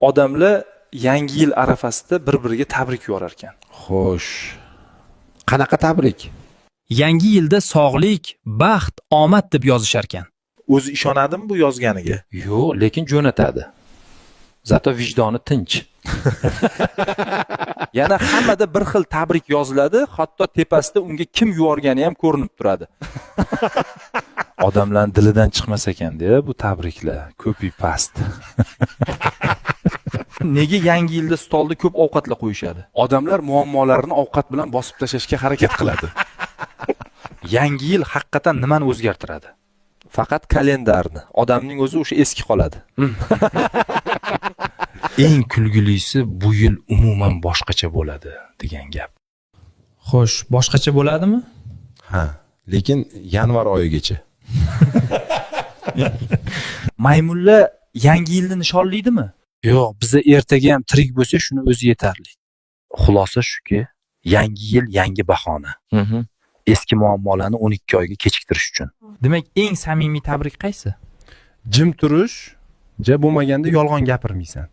odamlar yangi yil arafasida bir-biriga tabrik yuborar ekan. Xo'sh. Qanaqa tabrik? Yangi yilda sog'lik, baxt, omad deb yozishar ekan. O'zi ishonadimi bu yozganiga? Yo'q, lekin jo'natadi. Zato vijdoni tinch. Yana hammada bir xil tabrik yoziladi, hatto tepasida unga kim yuborgani ham ko'rinib turadi. Odamlar dilidan chiqmas ekan-da bu tabriklar, ko'pi past. Nega yangi yilda stolda ko'p ovqatlar qo'yishadi? Odamlar muammolarini ovqat bilan bosib tashlashga harakat qiladi. Yangi yil haqiqatan nimani o'zgartiradi? Faqat kalendarni. Odamning o'zi o'sha eski qoladi. Eng kulgilisi bu yil umuman boshqacha bo'ladi degan gap. Xo'sh, boshqacha bo'ladimi? Ha, lekin yanvar oyigacha. Maymunlar yangi yilni nishonlaydimi? Yo'q, biza ertaga ham tirik bo'lsa shuni o'zi yetarli. Xulosa shuki, yangi yil yangi bahona. Eski muammolarni 12 oyga kechiktirish uchun. Demak, eng samimiy tabrik qaysi? Jim turish, ja bo'lmaganda yolg'on gapirmaysan.